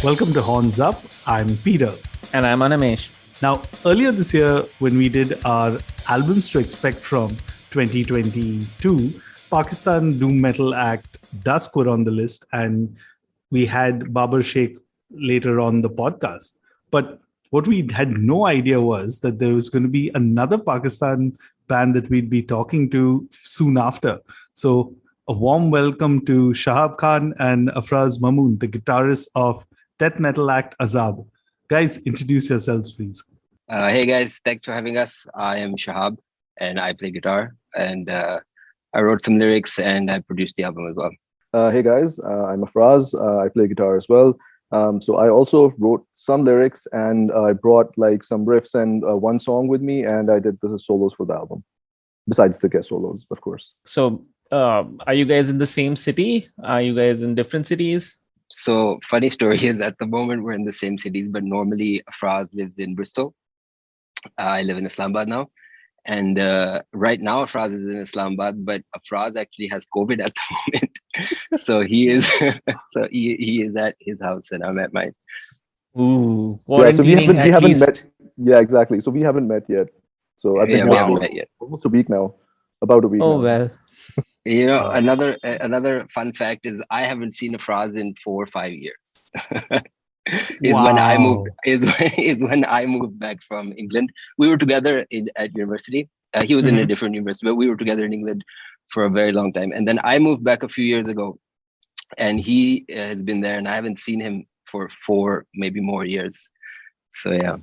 Welcome to Horns Up. I'm Peter. And I'm Animesh. Now, earlier this year, when we did our albums to expect from 2022, Pakistan Doom Metal Act Dusk were on the list, and we had Babar Sheikh later on the podcast. But what we had no idea was that there was going to be another Pakistan band that we'd be talking to soon after. So, a warm welcome to Shahab Khan and Afraz Mamoon, the guitarists of death metal act Azaab. Guys, introduce yourselves, please. Hey guys, thanks for having us. I am Shahab and I play guitar, and I wrote some lyrics and I produced the album as well. Hey guys, I'm Afraz. I play guitar as well. So I also wrote some lyrics, and I brought like some riffs and one song with me, and I did the solos for the album, besides the guest solos, of course. So are you guys in the same city? Are you guys in different cities? So funny story is at the moment we're in the same cities, but normally Afraz lives in Bristol. I live in Islamabad now. And right now Afraz is in Islamabad, but Afraz actually has COVID at the moment. So he is he is at his house and I'm at mine. Ooh, So we haven't least. met. Yeah, exactly. So we haven't met yet. So I think we haven't met yet. Almost a week now. About a week. Oh, now. well. You know, another fun fact is I haven't seen Afraz in 4 or 5 years. When I moved back from England. We were together at university. He was in a different university, but we were together in England for a very long time. And then I moved back a few years ago, and he has been there, and I haven't seen him for 4, maybe more years. So yeah.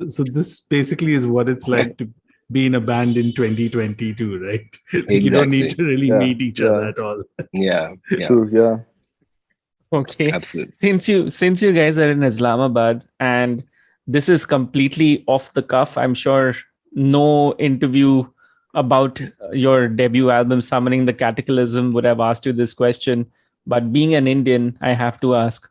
So this basically is what it's like to be in a band in 2022, right? Exactly. You don't need to really meet each other at all. Yeah. True, yeah. Okay. Absolutely. Since you guys are in Islamabad and this is completely off the cuff, I'm sure no interview about your debut album, Summoning the Cataclysm, would have asked you this question. But being an Indian, I have to ask,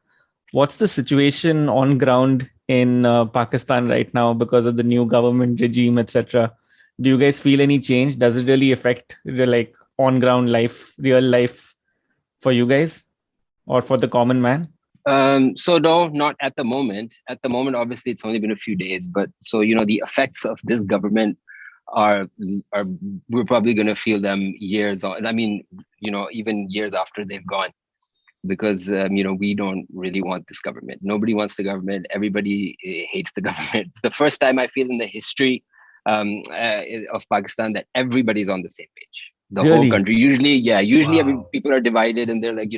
what's the situation on ground in Pakistan right now because of the new government regime, etc.? Do you guys feel any change? Does it really affect the on ground life, real life for you guys or for the common man? So no, not at the moment. At the moment, obviously, it's only been a few days. But so the effects of this government are we're probably going to feel them years on. I mean, even years after they've gone, because we don't really want this government. Nobody wants the government. Everybody hates the government. It's the first time I feel in the history of Pakistan that everybody's on the same page. The whole country. Usually people are divided, and they're like,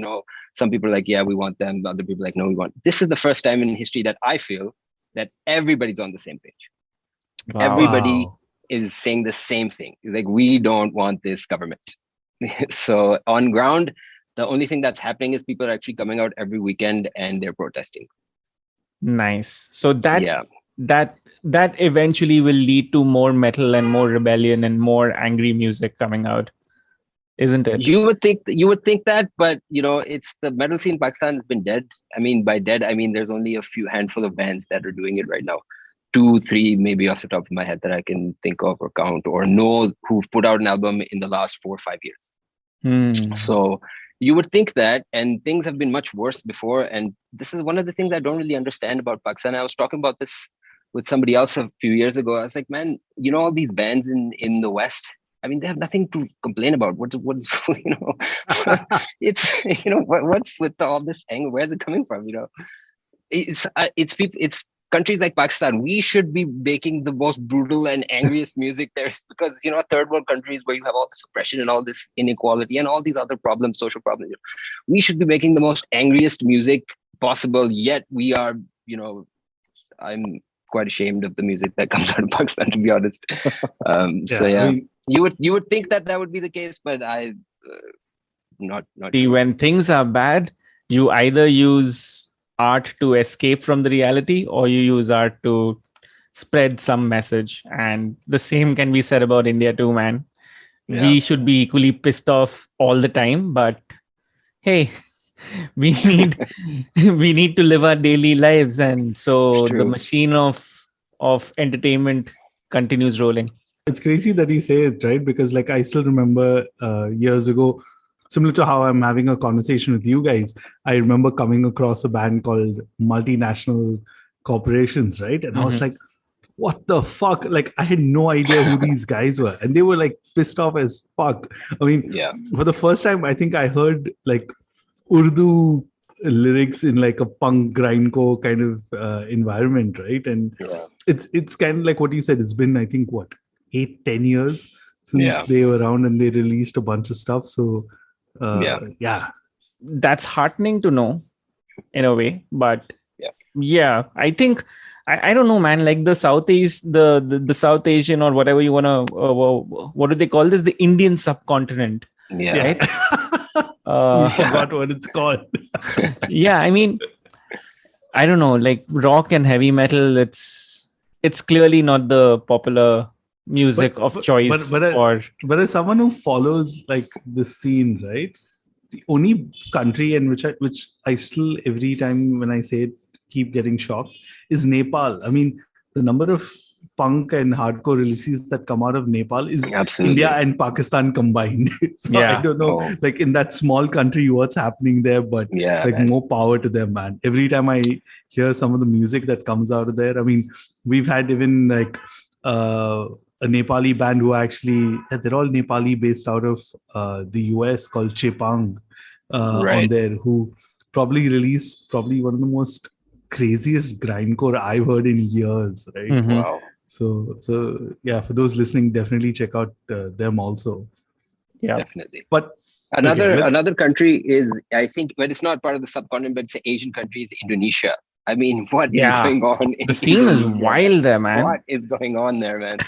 some people are like, yeah, we want them. Other people are like, no, we want. This is the first time in history that I feel that everybody's on the same page. Wow. Everybody is saying the same thing. It's like, we don't want this government. So on ground, the only thing that's happening is people are actually coming out every weekend and they're protesting. Nice. So that eventually will lead to more metal and more rebellion and more angry music coming out, isn't it? You would think that, but it's the metal scene in Pakistan has been dead. I mean, by dead, I mean there's only a handful of bands that are doing it right now. 2, 3, maybe off the top of my head that I can think of or count or know who've put out an album in the last 4 or 5 years. So you would think that, and things have been much worse before. And this is one of the things I don't really understand about Pakistan. I was talking about this with somebody else a few years ago. I was like, man, all these bands in the West, I mean, they have nothing to complain about. What's it's what's with all this anger? Where's it coming from? It's countries like Pakistan. We should be making the most brutal and angriest music there is, because third world countries where you have all this oppression and all this inequality and all these other problems, social problems, we should be making the most angriest music possible. Yet we are, I'm quite ashamed of the music that comes out of Pakistan, to be honest. So yeah, I mean, you would think that would be the case, but I not see sure. When things are bad, you either use art to escape from the reality or you use art to spread some message. And the same can be said about India too, man. Yeah. We should be equally pissed off all the time, but hey, we need to live our daily lives, and so the machine of entertainment continues rolling. It's crazy that you say it, right? Because I still remember years ago similar to how I'm having a conversation with you guys, I remember coming across a band called Multinational Corporations, right? And I was like, what the fuck? Like, I had no idea who these guys were. And they were like pissed off as fuck. I mean, for the first time, I think I heard like Urdu lyrics in like a punk grindcore kind of environment, right? And it's kind of like what you said. It's been, I think, what, 8-10 years since they were around and they released a bunch of stuff. So that's heartening to know in a way. But I think I don't know, man, like the Southeast, the South Asian or whatever you want to, what do they call this? The Indian subcontinent. Right? I forgot what it's called. I mean, I don't know, like rock and heavy metal, it's clearly not the popular music of choice. But as someone who follows like the scene, right? The only country in which I still, every time when I say it, keep getting shocked is Nepal. I mean, the number of punk and hardcore releases that come out of Nepal is India and Pakistan combined. So I don't know, like in that small country, what's happening there, but more power to them, man. Every time I hear some of the music that comes out of there, I mean, we've had even like a Nepali band who actually, they're all Nepali based out of the US called Chepang on there, who probably released one of the most craziest grindcore I've heard in years, right? Wow. So for those listening, definitely check out them also. Definitely. But another country is, I think, but it's not part of the subcontinent, but it's an Asian country, is Indonesia. I mean, what is going on? The scene is wild there, man. What is going on there, man?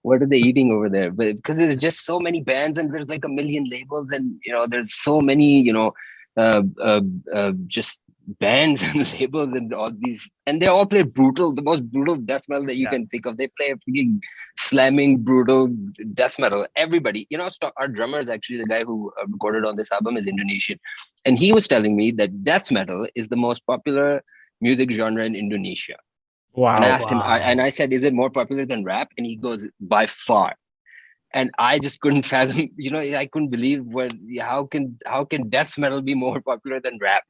What are they eating over there? But because there's just so many bands and there's like a million labels, and there's so many just bands and labels and all these, and they all play the most brutal death metal that you can think of. They play freaking slamming brutal death metal. Everybody, our drummer is actually the guy who recorded on this album, is Indonesian, and he was telling me that death metal is the most popular music genre in Indonesia. Wow. And I asked him, and I said, is it more popular than rap? And he goes, by far. And I just couldn't fathom, I couldn't believe how can death metal be more popular than rap,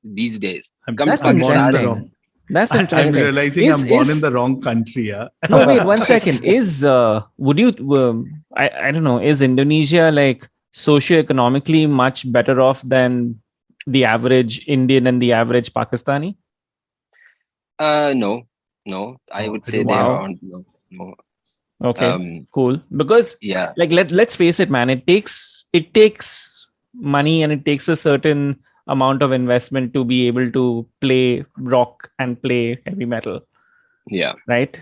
these days. That's interesting. I'm realizing I'm born in the wrong country. Yeah. No, wait, 1 second. I don't know, is Indonesia like socioeconomically much better off than the average Indian and the average Pakistani? No. I would say they are no. Okay, cool. Because like let's face it, man, it takes money and it takes a certain amount of investment to be able to play rock and play heavy metal. Yeah. Right?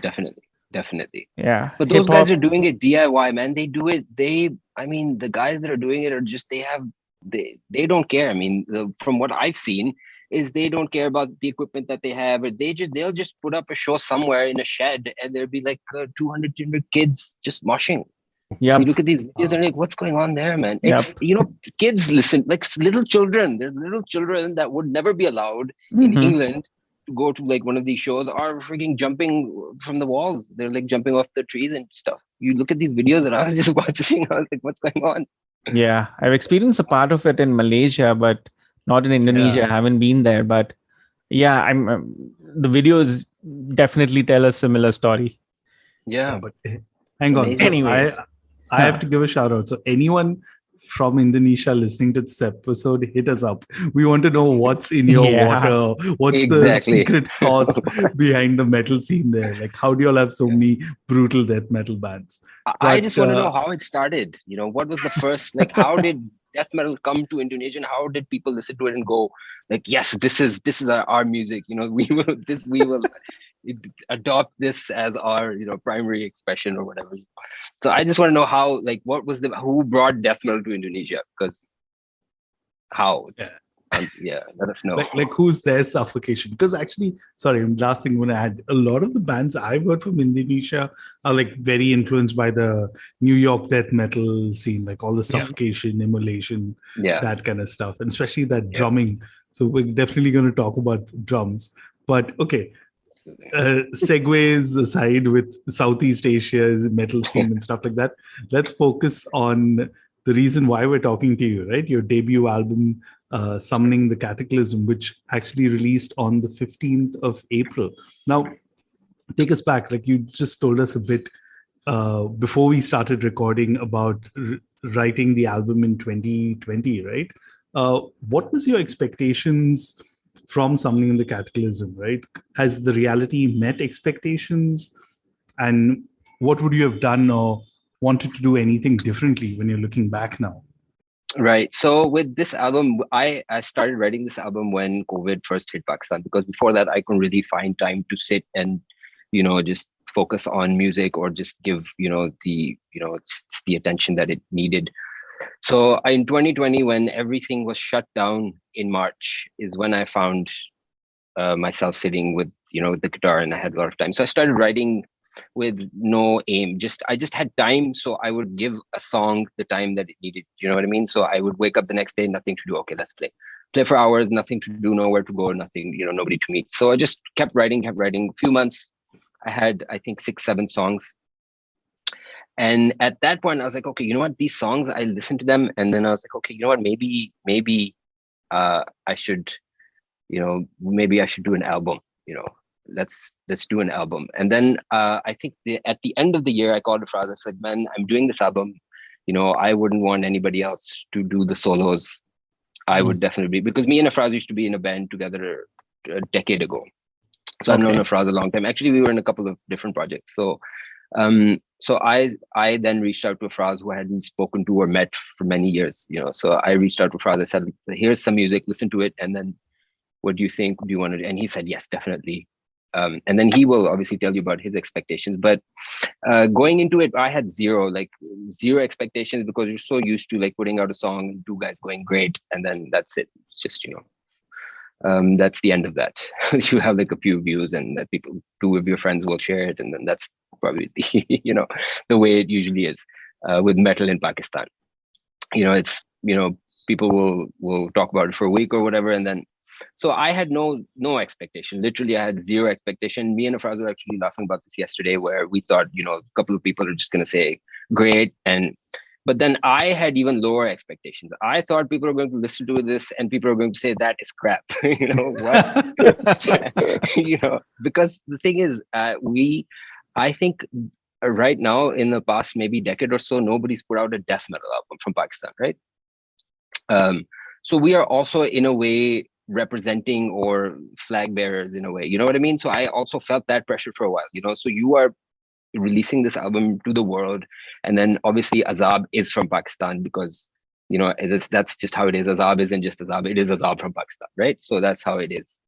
Definitely. Yeah. But those guys are doing it DIY, man. They do it. The guys that are doing it are just, they don't care. I mean, from what I've seen, is they don't care about the equipment that they have, or they'll just put up a show somewhere in a shed and there'll be like 200 kids just moshing. Yeah, you look at these videos and like, what's going on there, man? It's kids listen, like little children. There's little children that would never be allowed in England to go to like one of these shows, are freaking jumping from the walls. They're like jumping off the trees and stuff. You look at these videos and I was just watching, I was like, what's going on? Yeah, I've experienced a part of it in Malaysia, but not in Indonesia. I haven't been there, but the videos definitely tell a similar story. Yeah, but hang on. So anyways, I have to give a shout out. So anyone from Indonesia listening to this episode, hit us up. We want to know what's in your water. What's the secret sauce behind the metal scene there? Like, how do you all have so many brutal death metal bands? I just want to know how it started. What was the first, like, how did death metal come to Indonesia, and how did people listen to it and go like, yes, this is our music, we will adopt this as our primary expression or whatever. So I just want to know how, like, who brought death metal to Indonesia? Because how? Let us know. Like who's their suffocation? Because actually, sorry, last thing I want to add, a lot of the bands I've heard from Indonesia are like very influenced by the New York death metal scene, like all the suffocation, immolation, that kind of stuff, and especially that drumming. So we're definitely going to talk about drums. But okay, segues aside with Southeast Asia's metal scene and stuff like that, let's focus on the reason why we're talking to you, right? Your debut album, Summoning the Cataclysm, which actually released on the 15th of April. Now, take us back. Like you just told us a bit before we started recording about writing the album in 2020, right? What was your expectations from Summoning the Cataclysm, right? Has the reality met expectations? And what would you have done or wanted to do anything differently when you're looking back now? Right. So with this album, I started writing this album when COVID first hit Pakistan, because before that, I couldn't really find time to sit and, just focus on music or just give, just the attention that it needed. So in 2020, when everything was shut down in March, is when I found myself sitting with, the guitar, and I had a lot of time. So I started writing with no aim. I just had time, so I would give a song the time that it needed. You know what I mean? So I would wake up the next day, nothing to do. Okay, let's play for hours, nothing to do, nowhere to go, nothing, nobody to meet. So I just kept writing. A few months, I had, I think, 6-7 songs. And at that point, I was like, okay, you know what? These songs, I listened to them, and then I was like, okay, you know what? Maybe I should, maybe I should do an album. Let's do an album. And then I think at the end of the year, I called Afraz. I said, man, I'm doing this album. I wouldn't want anybody else to do the solos. I would definitely, because me and Afraz used to be in a band together a decade ago. So I've known Afraz a long time. Actually, we were in a couple of different projects. So I then reached out to Afraz, who I hadn't spoken to or met for many years. So I reached out to Afraz. I said, here's some music, listen to it, and then what do you think? Do you want to? And he said, yes, definitely. And then he will obviously tell you about his expectations. But going into it, I had zero expectations, because you're so used to like putting out a song, 2 guys going great, and then that's it. It's just, that's the end of that. You have like a few views, and that 2 of your friends will share it, and then that's probably the, the way it usually is with metal in Pakistan. It's, people will talk about it for a week or whatever, and then. So I had no expectation. Literally, I had zero expectation. Me and Afraz were actually laughing about this yesterday, where we thought, a couple of people are just going to say, great. But then I had even lower expectations. I thought people are going to listen to this and people are going to say, that is crap. What? Because the thing is, I think right now, in the past maybe decade or so, nobody's put out a death metal album from Pakistan, right? So we are also, in a way, representing or flag bearers in a way, you know what I mean? So I also felt that pressure for a while, so you are releasing this album to the world, and then obviously Azaab is from Pakistan, because that's just how it is. Azaab isn't just Azaab, it is Azaab from Pakistan, right? So that's how it is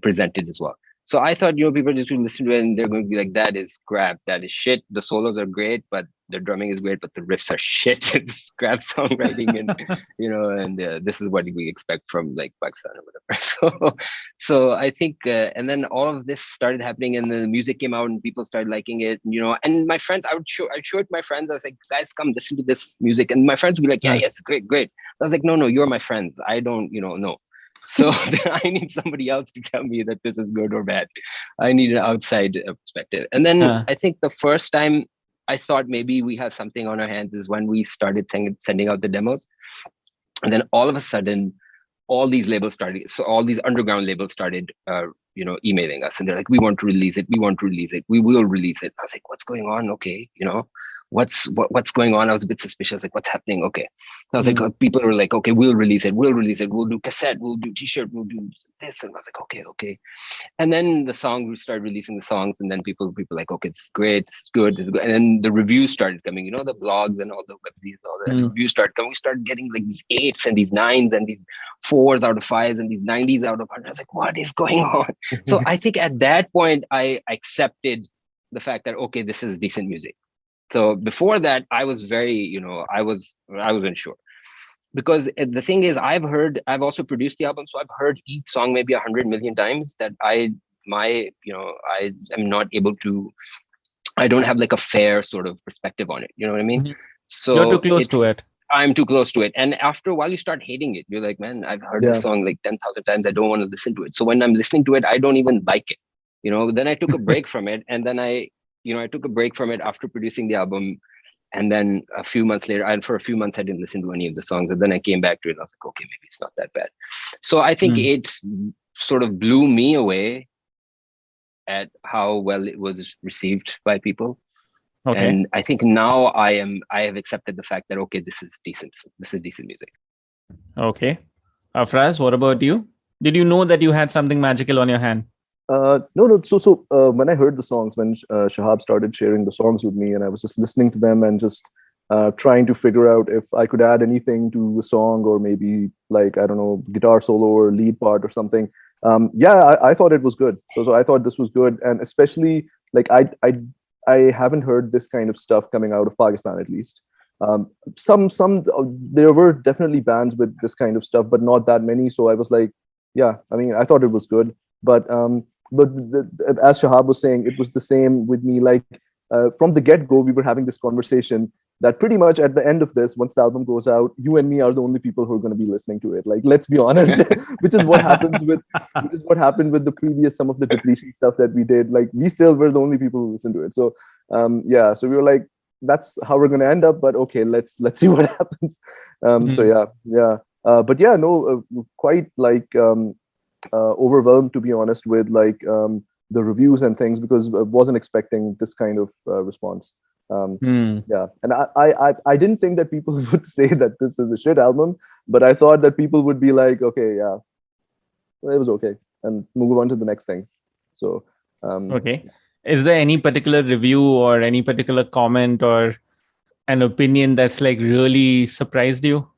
presented as well. So I thought, people just will listen to it and they're going to be like, that is crap, that is shit. The solos are great, but the drumming is great, but the riffs are shit. It's crap songwriting, and this is what we expect from like Pakistan or whatever. So I think, and then all of this started happening, and the music came out, and people started liking it. And my friends, I'd show it to my friends. I was like, guys, come listen to this music, and my friends would be like, yeah, yes, great. I was like, no, you're my friends. I don't, no. So I need somebody else to tell me that this is good or bad. I need an outside perspective. And then I think the first time I thought maybe we have something on our hands is when we started sending out the demos. And then all of a sudden, all these labels started. So all these underground labels started, emailing us, and they're like, we want to release it. We want to release it. We will release it. I was like, what's going on? Okay. What's going on? I was a bit suspicious, like, what's happening? Okay. So I was like, people were like, okay, we'll release it. We'll do cassette, we'll do t-shirt, we'll do this. And I was like, okay. And then we started releasing the songs, and then people like, okay, it's great, it's good. And then the reviews started coming, the blogs and all the websites, all the reviews started coming. We started getting like these 8s and these 9s and these 4s out of 5s and these 90s out of 100. I was like, what is going on? So I think at that point, I accepted the fact that, okay, this is decent music. So before that, I was very, I was unsure, because the thing is, I've also produced the album, so I've heard each song maybe 100 million times. That I am not able to. I don't have like a fair sort of perspective on it. You know what I mean? So you're too close to it. I'm too close to it, and after a while, you start hating it. You're like, man, I've heard this song like 10,000 times. I don't want to listen to it. So when I'm listening to it, I don't even like it. Then I took a break from it, and then I took a break from it after producing the album. And then a few months later, and for a few months, I didn't listen to any of the songs. And then I came back to it. And I was like, okay, maybe it's not that bad. So I think it sort of blew me away at how well it was received by people. Okay. And I think now I have accepted the fact that, okay, this is decent. This is decent music. Okay. Afraz, what about you? Did you know that you had something magical on your hand? No. So when I heard the songs, when Shahab started sharing the songs with me, and I was just listening to them and just trying to figure out if I could add anything to the song, or maybe like, I don't know, guitar solo or lead part or something. I thought it was good. So I thought this was good, and especially like I haven't heard this kind of stuff coming out of Pakistan, at least. There were definitely bands with this kind of stuff, but not that many. So I was like, yeah, I mean, I thought it was good, but as Shahab was saying, it was the same with me. Like from the get-go, we were having this conversation that pretty much at the end of this, once the album goes out, you and me are the only people who are going to be listening to it. Like, let's be honest, which is what happened with the previous, some of the Depletion stuff that we did. Like, we still were the only people who listened to it. So so we were like, that's how we're going to end up. But okay, let's see what happens. Quite like overwhelmed, to be honest, with like the reviews and things, because I wasn't expecting this kind of response. And I didn't think that people would say that this is a shit album, but I thought that people would be like, okay, yeah, it was okay, and move on to the next thing. So okay, is there any particular review or any particular comment or an opinion that's like really surprised you?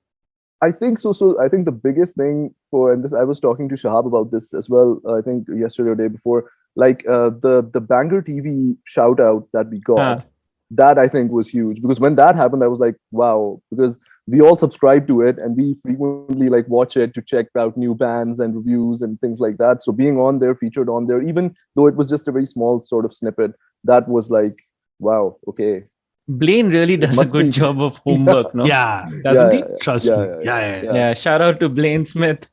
I think so. So I think the biggest thing and this, I was talking to Shahab about this as well, I think yesterday or day before, like the Banger TV shout out that we got, that I think was huge, because when that happened, I was like, wow, because we all subscribe to it and we frequently like watch it to check out new bands and reviews and things like that. So being on there, featured on there, even though it was just a very small sort of snippet, that was like, wow, okay. Blaine really does a good job of homework, no? Yeah, doesn't he? Trust me. Yeah. Shout out to Blaine Smith.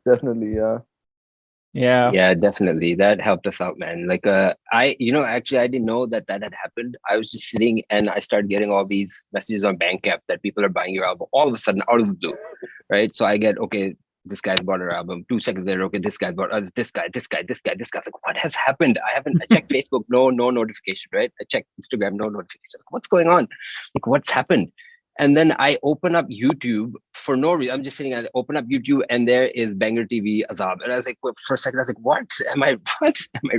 Definitely, yeah, definitely. That helped us out, man. Like actually I didn't know that had happened. I was just sitting and I started getting all these messages on Bandcamp that people are buying your album all of a sudden out of the blue, right? So I get, okay, this guy's bought our album. 2 seconds later, okay, this guy bought this guy. I was like, what has happened? I checked Facebook, no notification, right? I checked Instagram, no notification. What's going on? Like, what's happened? And then I open up YouTube for no reason. I'm just sitting and I open up YouTube and there is Banger TV Azaab. And I was like, well, for a second, I was like, what? Am I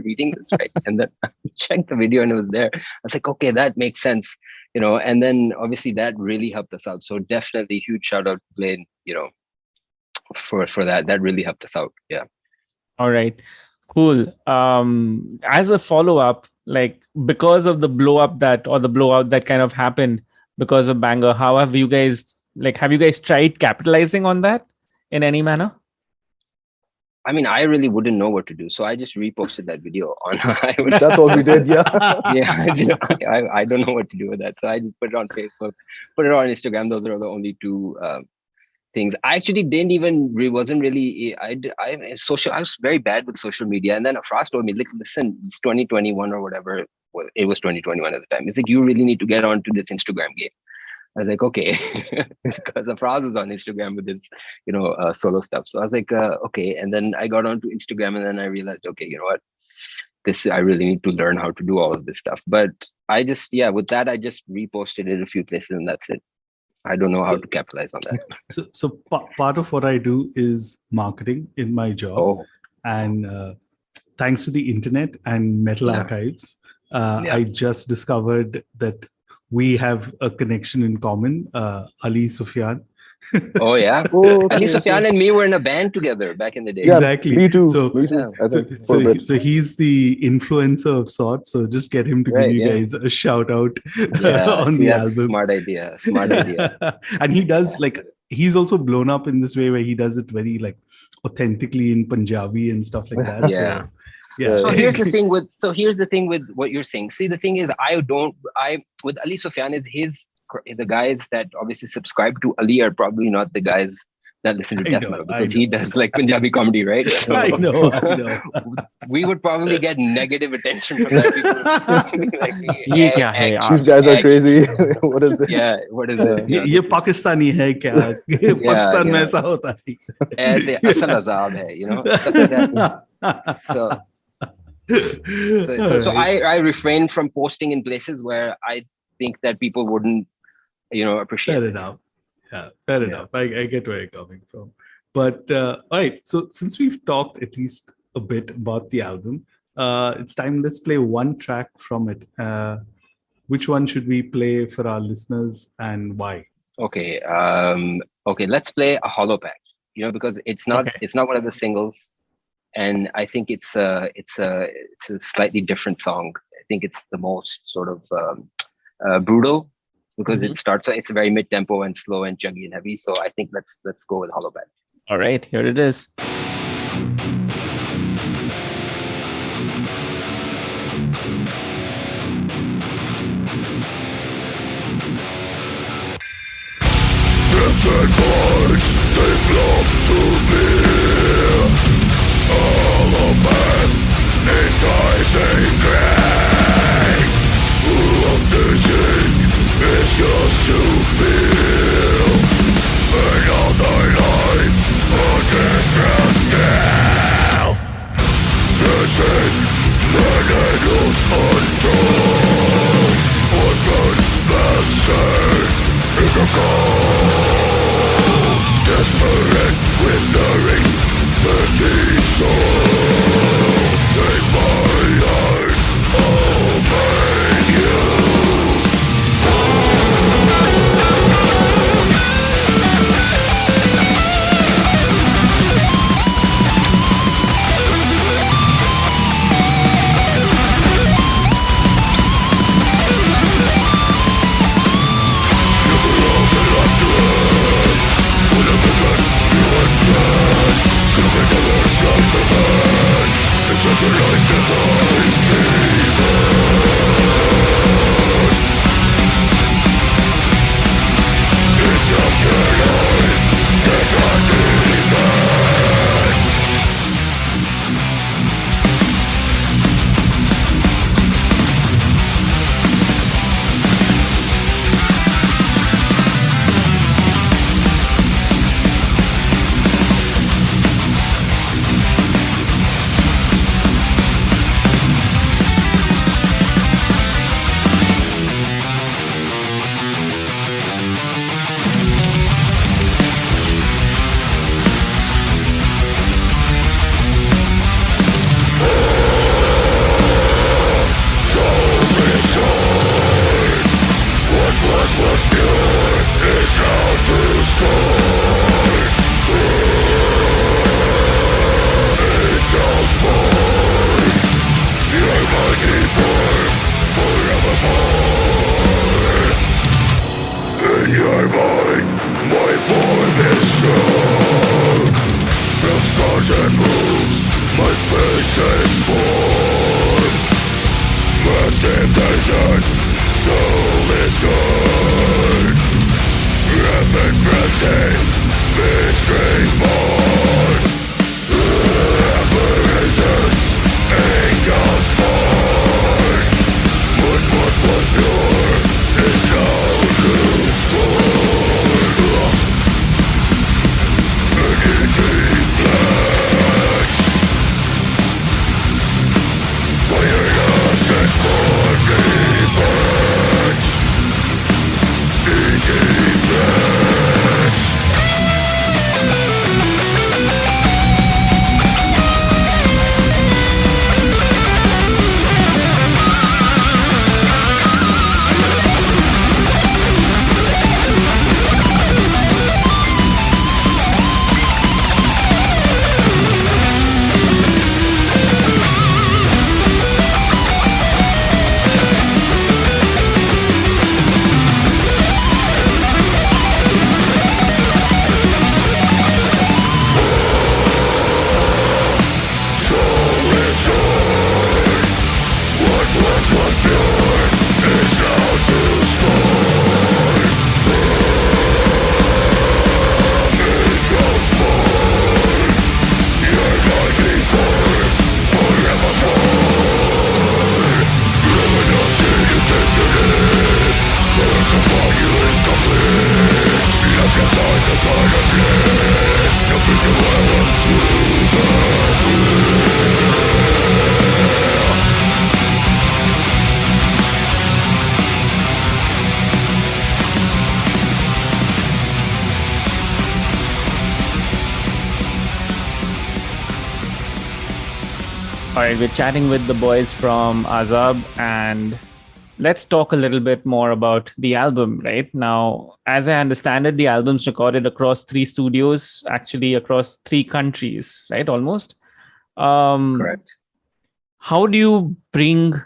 reading this right? And then I checked the video and it was there. I was like, okay, that makes sense. And then obviously that really helped us out. So definitely huge shout out to Blaine, for that. That really helped us out. Yeah. All right. Cool. As a follow-up, like because of the blowout that kind of happened because of Banger, how have you guys tried capitalizing on that in any manner? I mean, I really wouldn't know what to do, so I just reposted that video on. That's all we did, yeah. I don't know what to do with that, so I just put it on Facebook, put it on Instagram. Those are the only two things. I actually wasn't really. I was very bad with social media, and then Afraz told me, listen, it's 2021 or whatever. Well, it was 2021 at the time. It's like, you really need to get onto this Instagram game. I was like, okay, because Afraz is on Instagram with his, solo stuff. So I was like, okay. And then I got onto Instagram, and then I realized, okay, you know what? I really need to learn how to do all of this stuff. But with that, I just reposted it a few places, and that's it. I don't know how to capitalize on that. So part of what I do is marketing in my job. And thanks to the internet and Metal Archives, I just discovered that we have a connection in common, Ali Sufyan. Oh yeah. Ali Sufyan and me were in a band together back in the day. Yeah, exactly. Me too. So he's the influencer of sorts. So just get him to give you guys a shout out on the album. Smart idea. And he does he's also blown up in this way where he does it very authentically in Punjabi and stuff like that. Yeah. So here's the thing with what you're saying. See, the thing is, with Ali Sufyan, is the guys that obviously subscribe to Ali are probably not the guys that listen to I death know, metal I because he know. does like Punjabi comedy, right? So I know. we would probably get negative attention from that. People would be like, Ye kya hai yaar? These guys are egg. crazy. What is this? Yeah, what is this? You know, ये this is- Pakistani है क्या? Pakistan you में know. ऐसा होता है. ऐसे असल अजाब hai, you know, stuff like that. So Alright. I refrain from posting in places where I think that people wouldn't, appreciate Fair this. enough. Yeah, fair enough. I get where you're coming from. But all right, so since we've talked at least a bit about the album, it's time let's play one track from it. Which one should we play for our listeners and why? Okay, let's play a hollow pack. Because it's not one of the singles, and I think it's a slightly different song. I think it's the most sort of brutal because it starts. It's very mid tempo and slow and chuggy and heavy. So I think let's go with hollow pack. All right, here it is. Dead birds, they flock to me. All of man, enticing grain. Of the sick is just to feel another life, a different scale. The sick, the needles untold. Orphan bastard is a cold. Desperate, withering, dirty soul. Take my heart, obey you. It's such a life that I It's such a life that I All right, we're chatting with the boys from Azaab, and let's talk a little bit more about the album. Right now, as I understand it, the album's recorded across 3 studios, actually across 3 countries, right? Almost. Correct. How do you bring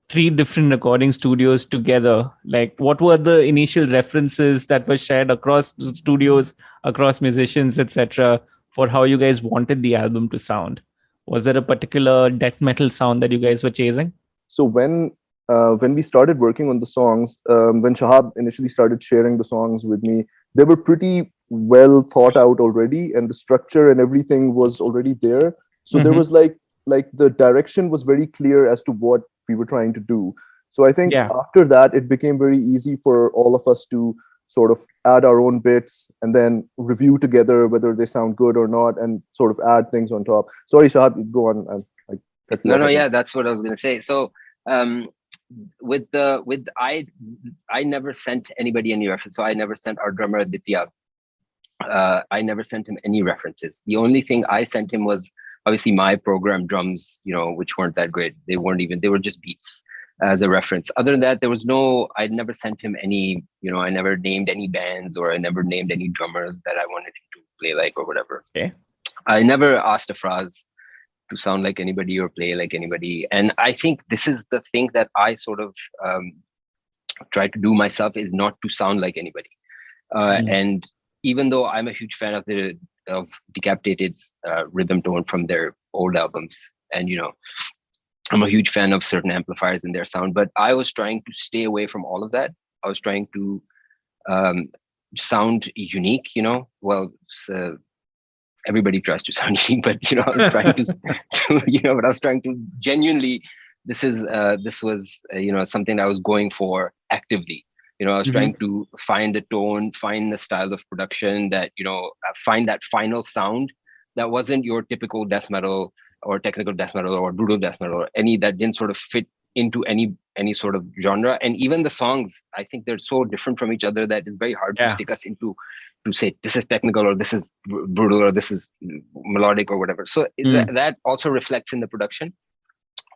3 different recording studios together? Like, what were the initial references that were shared across the studios, across musicians, etc., for how you guys wanted the album to sound? Was there a particular death metal sound that you guys were chasing? So when we started working on the songs, when Shahab initially started sharing the songs with me, they were pretty well thought out already, and the structure and everything was already there. So there was like the direction was very clear as to what we were trying to do. So I think after that, it became very easy for all of us to sort of add our own bits and then review together whether they sound good or not, and sort of add things on top. Sorry, Shahab, go on. Yeah, that's what I was going to say. So I never sent anybody any reference. So I never sent our drummer Aditya. I never sent him any references. The only thing I sent him was obviously my program drums, which weren't that great. They were just beats as a reference. Other than that, I'd never sent him any, I never named any bands, or I never named any drummers that I wanted him to play like or whatever. Okay. I never asked Afraz to sound like anybody or play like anybody. And I think this is the thing that I sort of try to do myself, is not to sound like anybody. And even though I'm a huge fan of Decapited's rhythm tone from their old albums, and I'm a huge fan of certain amplifiers in their sound, but I was trying to stay away from all of that. I was trying to sound unique, everybody tries to sound unique, but I was trying but I was trying to genuinely, this was something I was going for actively. I was trying to find a tone, find the style of production that, find that final sound that wasn't your typical death metal or technical death metal or brutal death metal, or any that didn't sort of fit into any sort of genre. And even the songs, I think they're so different from each other that it's very hard to stick us into, to say this is technical or this is brutal or this is melodic or whatever. So that also reflects in the production.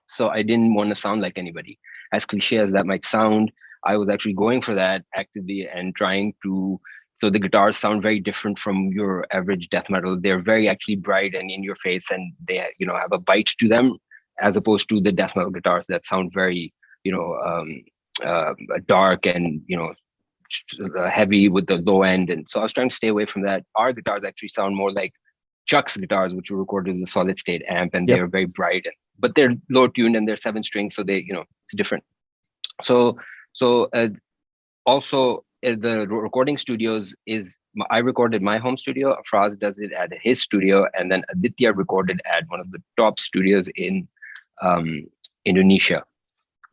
So I didn't want to sound like anybody. As cliche as that might sound, I was actually going for that actively and trying to. So the guitars sound very different from your average death metal. They're very actually bright and in your face, and they have a bite to them, as opposed to the death metal guitars that sound very dark and heavy with the low end. And so I was trying to stay away from that. Our guitars actually sound more like Chuck's guitars, which were recorded with a solid state amp, and they're very bright, but they're low tuned and they're 7-string, so they it's different. So also the recording studios I recorded my home studio. Afraz does it at his studio, and then Aditya recorded at one of the top studios in Indonesia.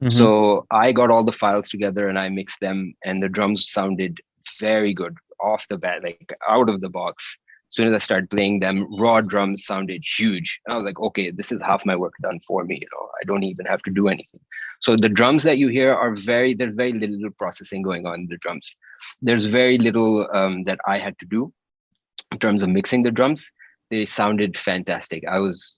So I got all the files together and I mixed them, and the drums sounded very good off the bat, like out of the box. As soon as I started playing them, raw drums sounded huge. And I was like, okay, this is half my work done for me. I don't even have to do anything. So the drums that you hear there's very little processing going on in the drums. There's very little that I had to do in terms of mixing the drums. They sounded fantastic. I was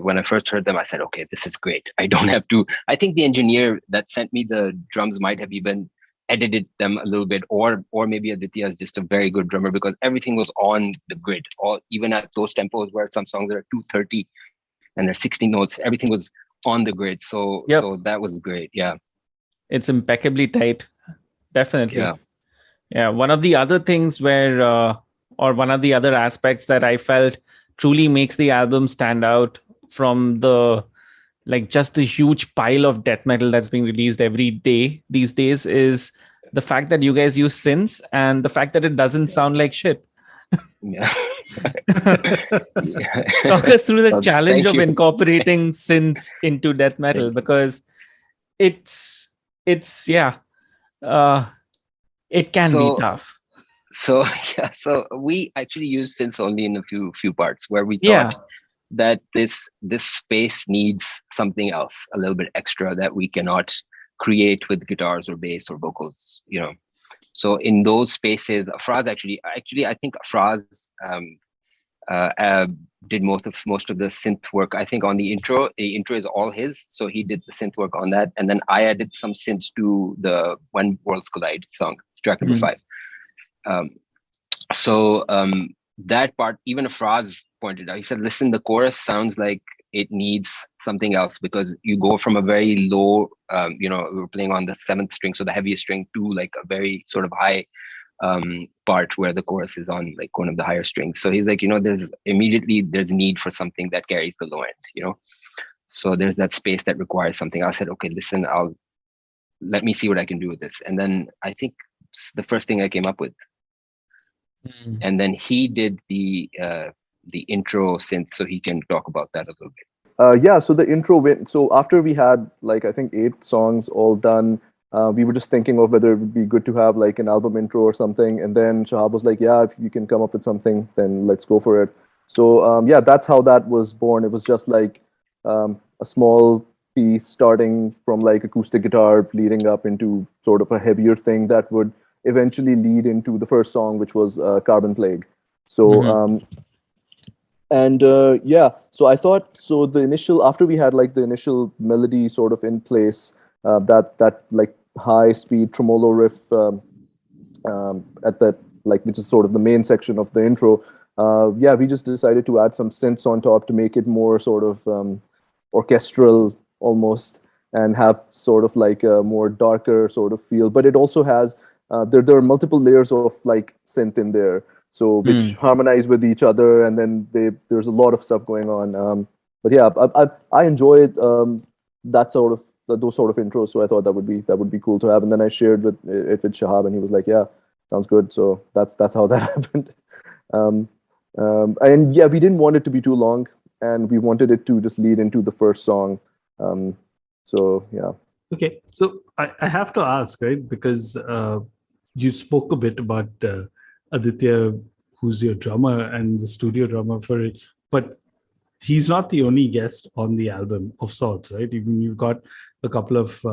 when I first heard them, I said, okay, this is great. I don't have to. I think the engineer that sent me the drums might have even edited them a little bit, or maybe Aditya is just a very good drummer, because everything was on the grid. Even at those tempos where some songs are 230 and there's 16 notes, everything was on the grid. So that was great. Yeah, it's impeccably tight. Definitely. Yeah. One of the other things or one of the other aspects that I felt truly makes the album stand out from just the huge pile of death metal that's being released every day these days is the fact that you guys use synths, and the fact that it doesn't sound like shit. Yeah. Talk us through the challenge of incorporating synths into death metal, because it can be tough. So we actually use synths only in a few parts where we thought that this space needs something else, a little bit extra, that we cannot create with guitars or bass or vocals, So in those spaces, Afraz actually, I think Afraz did most of the synth work. I think on the intro is all his, so he did the synth work on that, and then I added some synths to the When Worlds Collide song, track number 5. That part, even Afraz pointed out. He said, "Listen, the chorus sounds like it needs something else, because you go from a very low, we were playing on the 7th string, so the heaviest string, to like a very sort of high part where the chorus is on like one of the higher strings." So he's like, there's need for something that carries the low end, so there's that space that requires something. I said, okay, listen, let me see what I can do with this. And then I think it's the first thing I came up with. And then he did the intro synth, so he can talk about that a little bit. So the intro went. So after we had like I think 8 songs all done, we were just thinking of whether it would be good to have like an album intro or something. And then Shahab was like, "Yeah, if you can come up with something, then let's go for it." So that's how that was born. It was just like a small piece starting from like acoustic guitar, leading up into sort of a heavier thing that would eventually lead into the first song, which was Carbon Plague. So so I thought, so the initial, after we had like the initial melody sort of in place, that like high speed tremolo riff at that, like, which is sort of the main section of the intro. We just decided to add some synths on top to make it more sort of orchestral almost, and have sort of like a more darker sort of feel. But it also has there are multiple layers of like synth in there, so which harmonize with each other, and then there's a lot of stuff going on. But yeah, I enjoy that sort of those sort of intros, so I thought that would be cool to have. And then I shared it with Shahab, and he was like, "Yeah, sounds good." So that's how that happened. And yeah, we didn't want it to be too long, and we wanted it to just lead into the first song. So yeah. Okay, so I have to ask, right? Because you spoke a bit about Aditya, who's your drummer and the studio drummer for it, but he's not the only guest on the album of sorts, right? You've got a couple of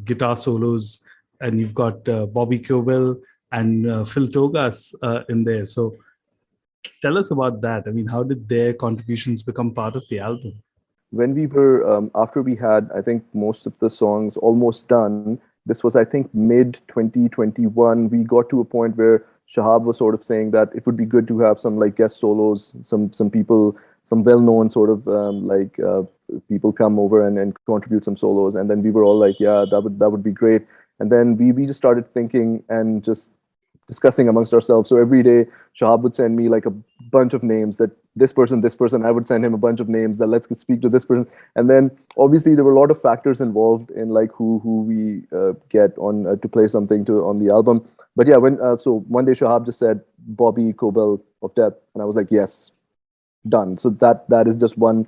guitar solos, and you've got Bobby Cobell and Phil Togas in there. So tell us about that. I mean, how did their contributions become part of the album? When we were, after we had, I think, most of the songs almost done, this was, I think, mid 2021, we got to a point where Shahab was sort of saying that it would be good to have some like guest solos, some people, some well-known sort of people come over and contribute some solos. And then we were all like, yeah, that would be great. And then we just started thinking and just discussing amongst ourselves. So every day Shahab would send me like a bunch of names, that this person, I would send him a bunch of names that let's speak to this person. And then obviously there were a lot of factors involved in like who we get on to play something on the album. But yeah, so one day Shahab just said Bobby Cobell of Death, and I was like, yes, done. So that is just one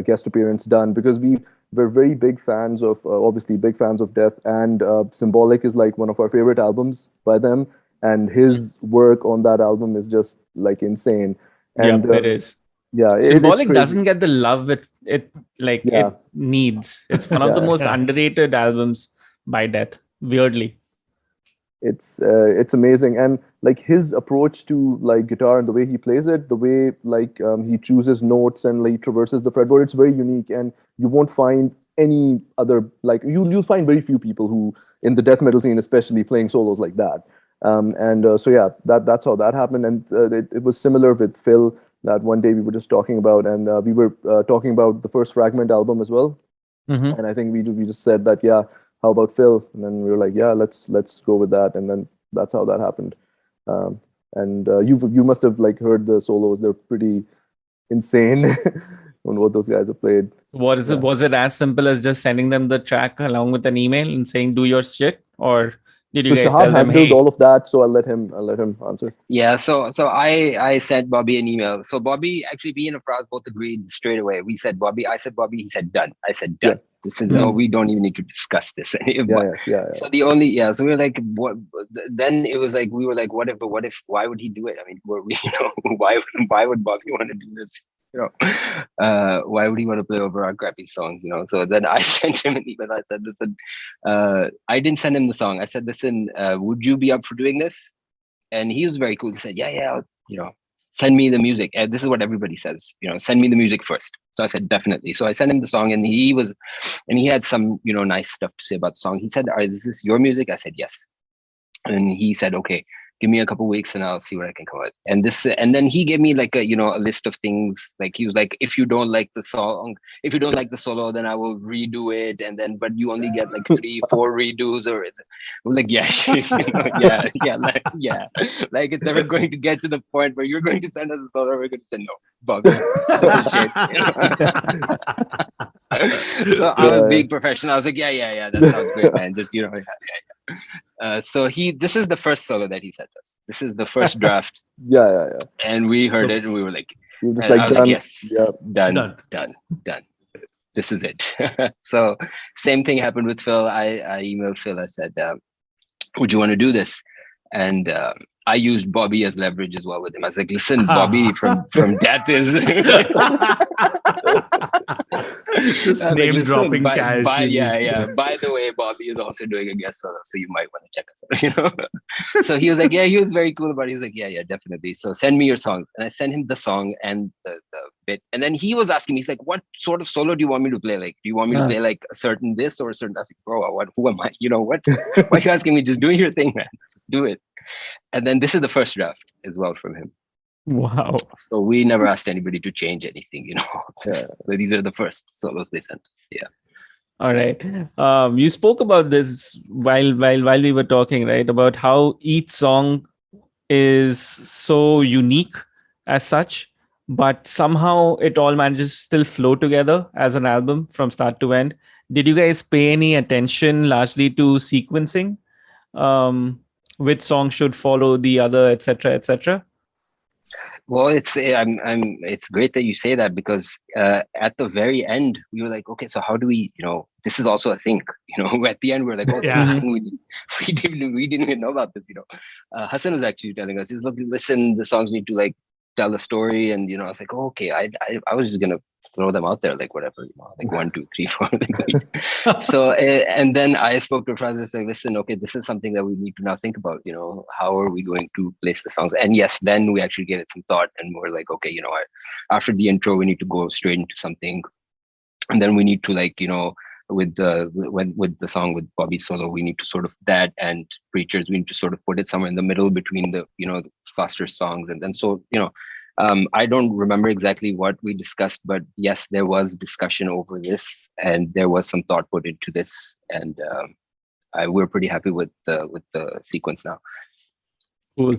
guest appearance done, because we're very big fans of obviously big fans of Death, and Symbolic is like one of our favorite albums by them, and his work on that album is just like insane. And it is. Yeah, Symbolic doesn't get the love it needs. It's one of the most underrated albums by Death, weirdly. It's amazing, and like his approach to like guitar and the way he plays it, the way like he chooses notes and like traverses the fretboard, it's very unique, and you won't find any other, like you'll find very few people who in the death metal scene especially playing solos like that. So yeah, that's how that happened. And it was similar with Phil, that one day we were just talking about, and we were talking about the first Fragment album as well. And I think we just said that, yeah, how about Phil? And then we were like, yeah, let's go with that. And then that's how that happened. And you must have like heard the solos. They're pretty insane on what those guys have played. What is it? Was it as simple as just sending them the track along with an email and saying, do your shit? Or did you guys Shahab tell them, handled hey? all of that, so I'll let him answer. Yeah, so I sent Bobby an email. So Bobby, actually, me and Afraz both agreed straight away. I said Bobby, he said done. I said done. Yeah. This is no, we don't even need to discuss this. So so we were like, what? Then it was like, we were like, what if? Why would he do it? I mean, why would Bobby want to do this? Why would he want to play over our crappy songs? So then I sent him an email. I said, listen, I didn't send him the song. I said, listen, would you be up for doing this? And he was very cool. He said, yeah, send me the music. And this is what everybody says, send me the music first. So I said, definitely. So I sent him the song, and he had some, nice stuff to say about the song. He said, is this your music? I said, yes. And he said, okay, give me a couple of weeks and I'll see what I can come with. And then he gave me like a list of things. Like he was like, if you don't like the solo, then I will redo it. And then, but you only get like 3-4 redos, or I'm like, yeah, like it's never going to get to the point where you're going to send us a solo. We're going to say no, Bobby. Bullshit, So I was being professional. I was like, yeah, that sounds great, man. Just So this is the first solo that he sent us. This is the first draft. Yeah. And we heard it, and we were like, Just I was done. like, yes, done. This is it. So same thing happened with Phil. I emailed Phil. I said, would you want to do this? And I used Bobby as leverage as well with him. I was like, listen, Bobby from Death is just name dropping cash. By the way, Bobby is also doing a guest solo, so you might want to check us out. So he was like, yeah, he was very cool about it. He was like, yeah, definitely. So send me your song. And I sent him the song and the bit. And then he was asking me, he's like, what sort of solo do you want me to play? Like, do you want me to play like a certain this or a certain? I was like, bro, who am I? What? Why are you asking me? Just do your thing, man. Just do it. And then this is the first draft as well from him. Wow. So we never asked anybody to change anything, So these are the first solos they sent us. Yeah. All right. You spoke about this while we were talking, right? About how each song is so unique as such, but somehow it all manages to still flow together as an album from start to end. Did you guys pay any attention largely to sequencing? Which song should follow the other, etc., etc.? Well, it's great that you say that, because at the very end we were like, okay, so how do we, this is also a thing, at the end we're like, oh, Yeah. we didn't even know about this, Hassan was actually telling us, he's like, listen, the songs need to like tell a story, and I was like, oh, okay, I was just gonna throw them out there, like whatever, like 1, 2, 3, 4. So and then I spoke to Afraz and said, listen, okay, this is something that we need to now think about, how are we going to place the songs? And yes, then we actually gave it some thought, and we're like, okay, after the intro we need to go straight into something, and then we need to like, with the song with Bobby solo, we need to sort of that, and Preachers, we need to sort of put it somewhere in the middle between the the faster songs. And then so I don't remember exactly what we discussed, but yes, there was discussion over this, and there was some thought put into this, and we're pretty happy with the sequence now. Cool.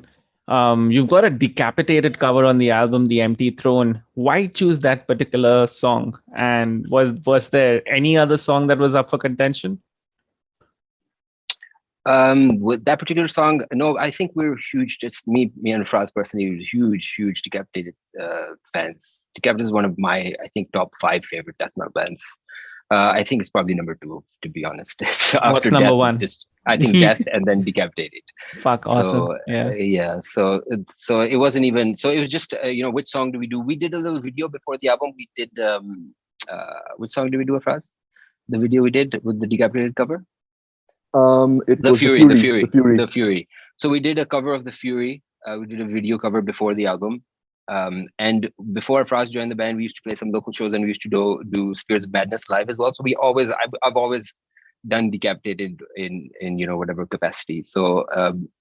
You've got a decapitated cover on the album, The Empty Throne. Why choose that particular song? And was there any other song that was up for contention? With that particular song, no, I think we're huge, just me and Afraz personally, huge Decapitated fans. Decapitated is one of my, I think, top 5 favorite death metal bands. I think it's probably number 2, to be honest. So what's number Death, 1? I think Death and then Decapitated. Fuck, awesome. Yeah. So it wasn't even, so it was just, which song do we do? We did a little video before the album. We did, which song did we do, Afraz? The video we did with the Decapitated cover? The Fury. So we did a cover of The Fury. We did a video cover before the album. And before Afraz joined the band, we used to play some local shows, and we used to do Spears of Madness live as well. So I've always done Decapitated in whatever capacity. So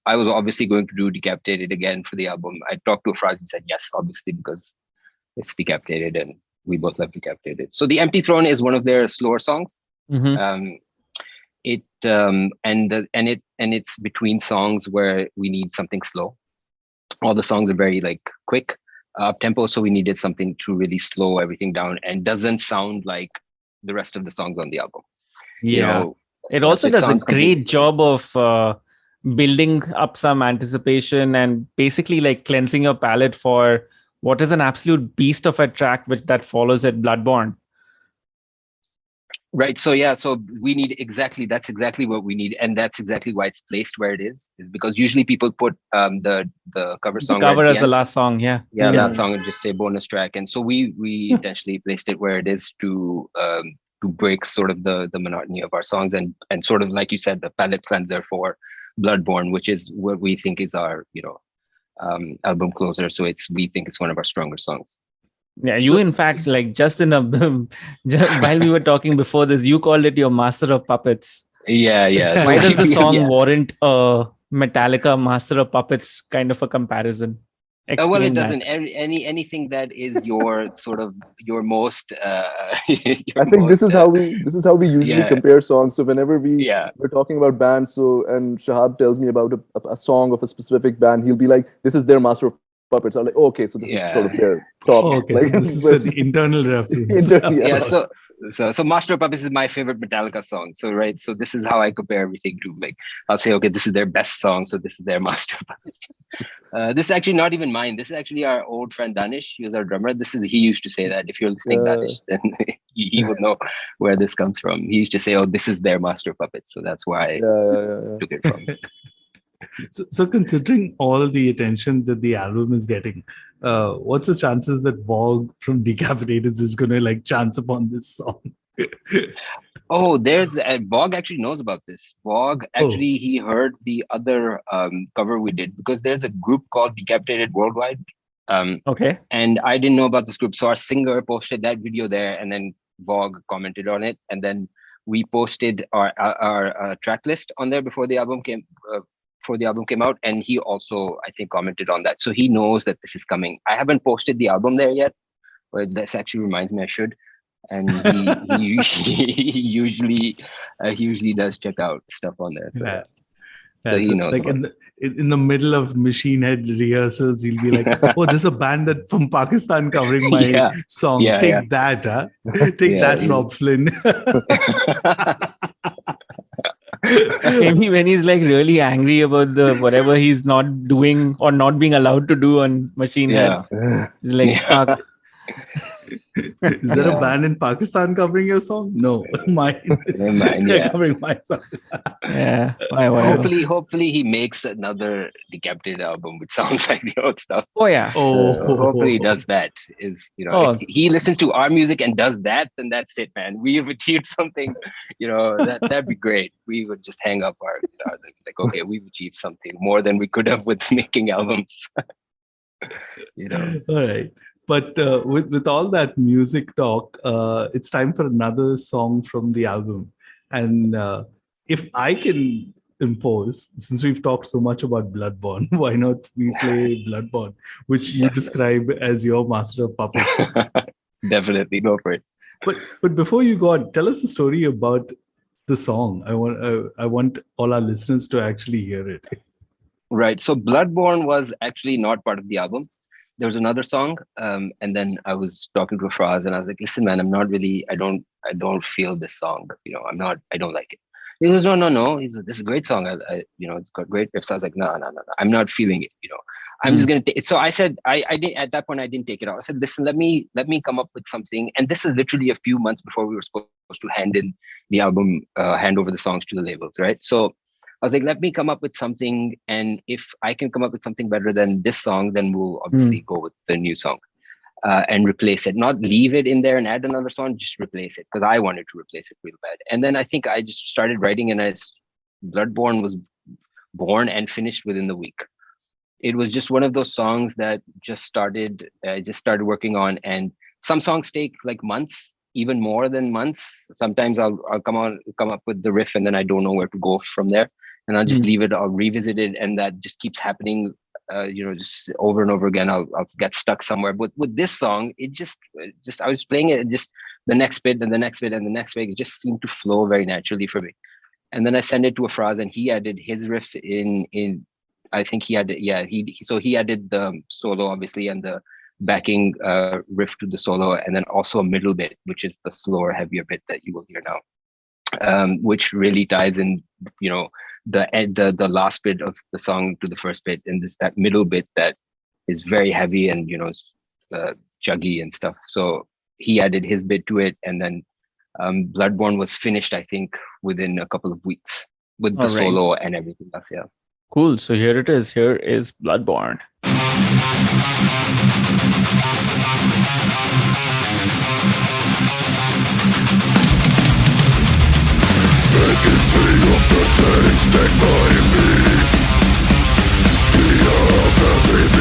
I was obviously going to do Decapitated again for the album. I talked to Afraz, he said yes, obviously, because it's Decapitated and we both love Decapitated. So The Empty Throne is one of their slower songs. Mm-hmm. It's between songs where we need something slow. All the songs are very like quick, up tempo, so we needed something to really slow everything down and doesn't sound like the rest of the songs on the album. Yeah, it also does a great job of building up some anticipation and basically like cleansing your palate for what is an absolute beast of a track that follows it, Bloodborne. Right. So we need that's exactly what we need. And that's exactly why it's placed where it is because usually people put the cover song as the last song. Yeah. Last song and just say bonus track. And so we intentionally placed it where it is to break sort of the monotony of our songs and sort of, like you said, the palate cleanser for Bloodborne, which is what we think is our, album closer. So we think it's one of our stronger songs. Yeah, you in fact, like just in a while we were talking before this, you called it your Master of Puppets. Yeah. Why does the song Yeah. warrant a Metallica Master of Puppets kind of a comparison? Well, it Explain doesn't. that. Anything that is your sort of your most. I think this is how we usually Yeah. compare songs. So whenever Yeah. we're talking about bands, so and Shahab tells me about a song of a specific band, he'll be like, "This is their Master of Puppets." I'm like, oh, "Okay, so this is sort of their top." Oh, okay, like, so this is an internal reference. Yeah. So Master of Puppets is my favorite Metallica song. So right, so this is how I compare everything to. Like, I'll say, okay, this is their best song, so this is their Master of Puppets. This is actually not even mine. This is actually our old friend Danish. He was our drummer. He used to say that. If you're listening, Danish, then he would know where this comes from. He used to say, "Oh, this is their Master of Puppets," so that's where I took it from. So considering all the attention that the album is getting, what's the chances that Vogue from Decapitated is going to like chance upon this song? Oh, there's Bog actually knows about this. Bog actually he heard the other cover we did, because there's a group called Decapitated Worldwide. Okay. And I didn't know about this group, so our singer posted that video there, and then Bog commented on it, and then we posted our track list on there before the album came. Before the album came out, and he also, I think, commented on that. So he knows that this is coming. I haven't posted the album there yet, but this actually reminds me I should. And he usually does check out stuff on there. So, so he knows. Like in the middle of Machine Head rehearsals, he'll be like, "Oh, there's a band that from Pakistan covering my song. Take that, huh? Take that, Rob Flynn." Maybe when he's like really angry about the whatever he's not doing or not being allowed to do on Machine Head, he's like, fuck. Is there a band in Pakistan covering your song? No, mine. Covering my song. Hopefully he makes another Decapitated album which sounds like the old stuff. Hopefully he does that. If he listens to our music and does that, then that's it, man. We have achieved something. That'd be great. We would just hang up our guitars and be like, okay, we've achieved something more than we could have with making albums. All right. But with all that music talk, it's time for another song from the album. And if I can impose, since we've talked so much about Bloodborne, why not we play Bloodborne, which you describe as your Master of Puppets? Definitely, go for it. But before you go on, tell us the story about the song. I want all our listeners to actually hear it. Right. So Bloodborne was actually not part of the album. There was another song, and then I was talking to Afraz, and I was like, "Listen, man, I don't feel this song. I don't like it." He goes, "No. This is a great song. It's got great riffs." I was like, "No. I'm not feeling it. I'm just gonna take it." So I said, I did at that point. I didn't take it out. I said, "Listen, let me come up with something." And this is literally a few months before we were supposed to hand in the album, hand over the songs to the labels, right? So I was like, let me come up with something. And if I can come up with something better than this song, then we'll obviously go with the new song and replace it. Not leave it in there and add another song, just replace it. Because I wanted to replace it real bad. And then I think I just started writing, and Bloodborne was born and finished within the week. It was just one of those songs that just started working on. And some songs take like months, even more than months. Sometimes I'll come up with the riff, and then I don't know where to go from there. And I'll just leave it, I'll revisit it, and that just keeps happening, just over and over again. I'll get stuck somewhere. But with this song, it just I was playing it, and just the next bit and the next bit and the next bit, it just seemed to flow very naturally for me. And then I sent it to Afraz, and he added his riffs in. I think he added, he added the solo, obviously, and the backing riff to the solo, and then also a middle bit, which is the slower, heavier bit that you will hear now, which really ties in, the last bit of the song to the first bit, and that middle bit that is very heavy and juggy and stuff. So he added his bit to it, and then Bloodborne was finished, I think, within a couple of weeks with the solo and everything else. Yeah. Cool. So here it is. Here is Bloodborne. Breaking free of the chains made by me. The offensive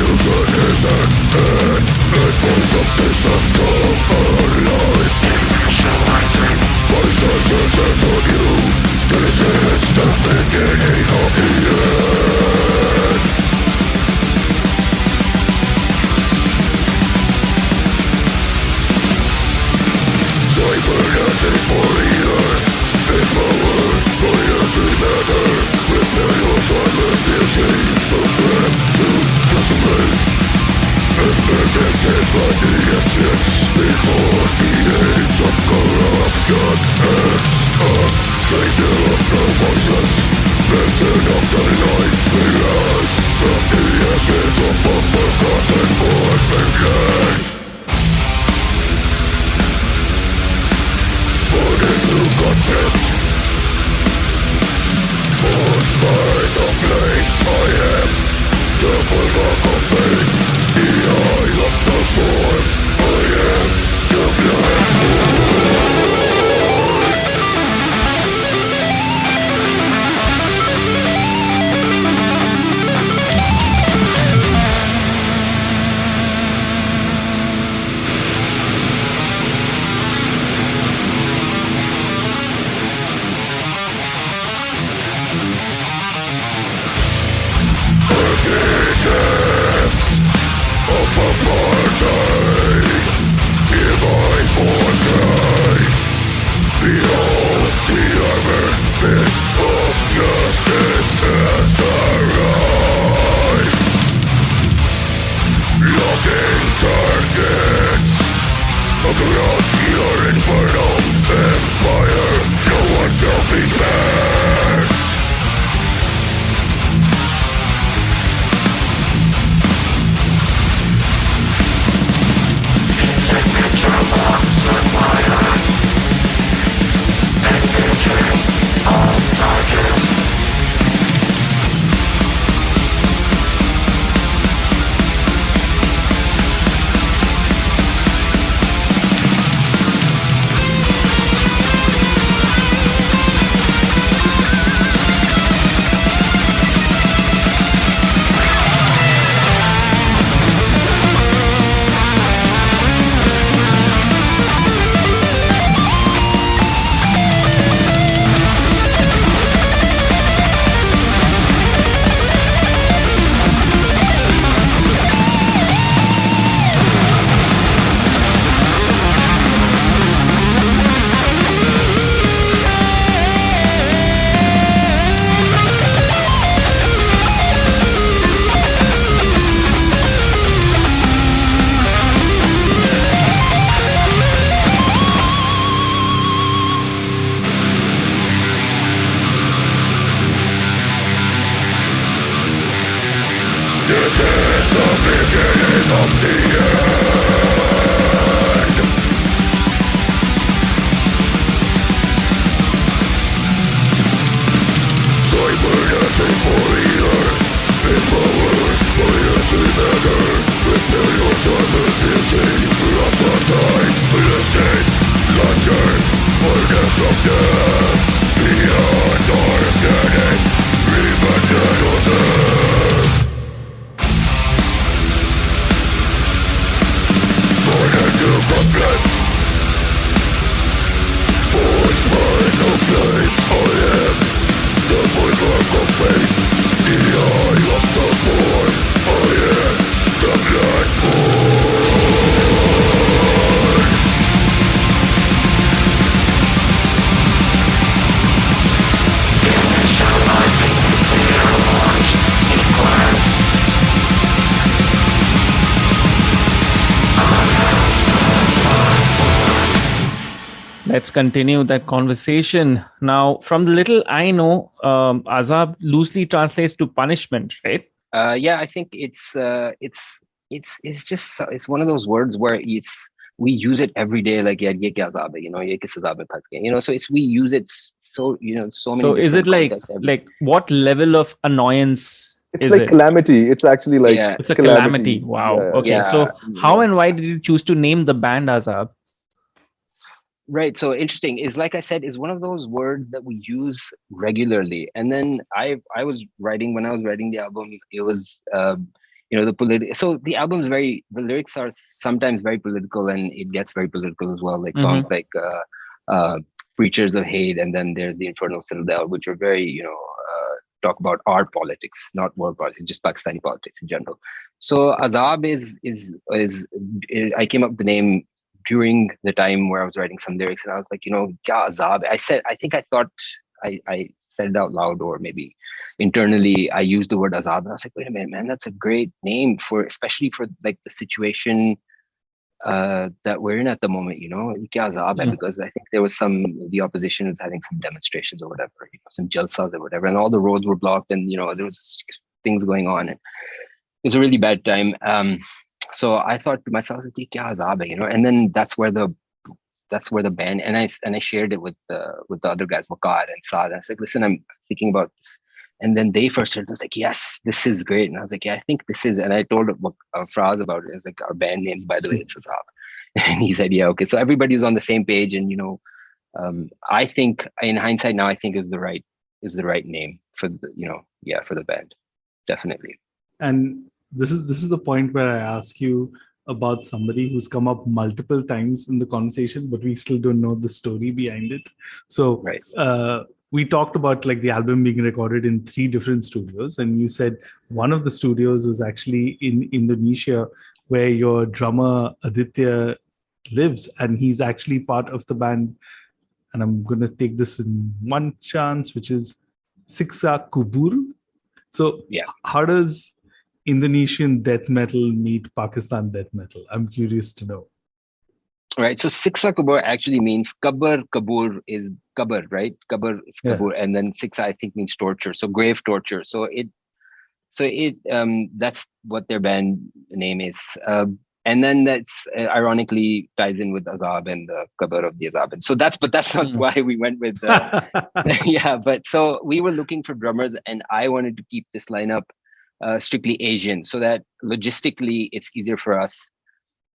Unity for either. In power, loyalty matter. Prepare your time and piercing. Program to decimate. As predicted by the ancients. Before the age of corruption ends. Savior of the voiceless. Blessing of the light we rise. From the ashes of a forgotten orphan land. Born into conflict. Forged by the flames I am. The bulwark of faith. The eye of the sword. I am the Black Moon. Architects of apartheid, hear my forte. Behold the armored fist of justice has arrived. Locking targets across your infernal empire. No one shall be spared. This is the beginning of the end. Cybernetic warrior, empowered by anti-matter. Prepare your time and piercing. Prototype, listed, lantern, harness of death. Beyond organic, revenue. Into conflict. Forged by the flames I am. The bulwark of faith. The eye of the sword I am. The Black Moon. Initializing nuclear launch sequence. Let's continue that conversation. Now, from the little I know, Azaab loosely translates to punishment, right? Yeah, I think it's just it's one of those words where we use it every day, like ye kya azaab hai, ye kis azaab mein phas gaye, so it's we use it so so many. So is it like what level of annoyance? It's like calamity. It's actually like it's a calamity. Wow. Yeah. Okay. Yeah. So how and why did you choose to name the band Azaab? Right. So interesting is, like I said, is one of those words that we use regularly. And then I was writing, when I was writing the album, it was, so the album's the lyrics are sometimes very political, and it gets very political as well. Like songs like Preachers of Hate, and then there's the Infernal Citadel, which are very, talk about our politics, not world politics, just Pakistani politics in general. So Azaab is I came up with the name during the time where I was writing some lyrics, and I was like, yeah, Azaab. I said it out loud, or maybe internally I used the word Azaab, and I was like, wait a minute, man, that's a great name especially for like the situation that we're in at the moment, Kya Azaab hai? Because I think there was the opposition was having some demonstrations or whatever, some jalsas or whatever, and all the roads were blocked, and there was things going on, and it was a really bad time. So I thought to myself, Kya Azaab hai? And then that's where the band, and I shared it with the other guys, Waqar and Saad. I was like, listen, I'm thinking about this. And then they first heard, I was like, yes, this is great. And I was like, yeah, I think this is, and I told Afraz about it. It's like, our band names, by the way, it's Azaab. And he said, yeah, okay. So everybody was on the same page. And, I think in hindsight now, I think is the right name for for the band. Definitely. And this is the point where I ask you about somebody who's come up multiple times in the conversation, but we still don't know the story behind it. So right. We talked about like the album being recorded in 3 different studios, and you said one of the studios was actually in Indonesia, where your drummer Aditya lives, and he's actually part of the band. And I'm going to take this in one chance, which is Siksa Kubur. So yeah, how does Indonesian death metal meet Pakistan death metal? I'm curious to know. Right. So Siksa Kabur actually means Kabar. Kabur is Kabar, right? Kabar is Kabur. Yeah. And then Siksa, I think, means torture. So grave torture. So that's what their band name is. And then that's ironically ties in with Azaab and the Kabar of the Azaab. And so that's not why we went with yeah. But so we were looking for drummers, and I wanted to keep this lineup strictly Asian, so that logistically it's easier for us.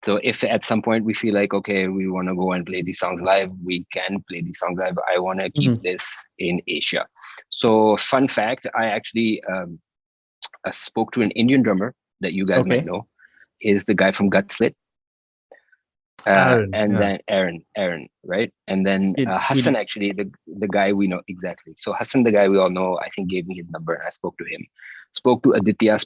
So if at some point we feel like, okay, we want to go and play these songs live, we can play these songs live. I want to keep this in Asia. So fun fact, I actually spoke to an Indian drummer that you guys might know, is the guy from Gutslit. Then Aaron, right? And then Hassan, actually, the guy we know exactly. So Hassan, the guy we all know, I think gave me his number, and I spoke to him. Spoke to Aditya.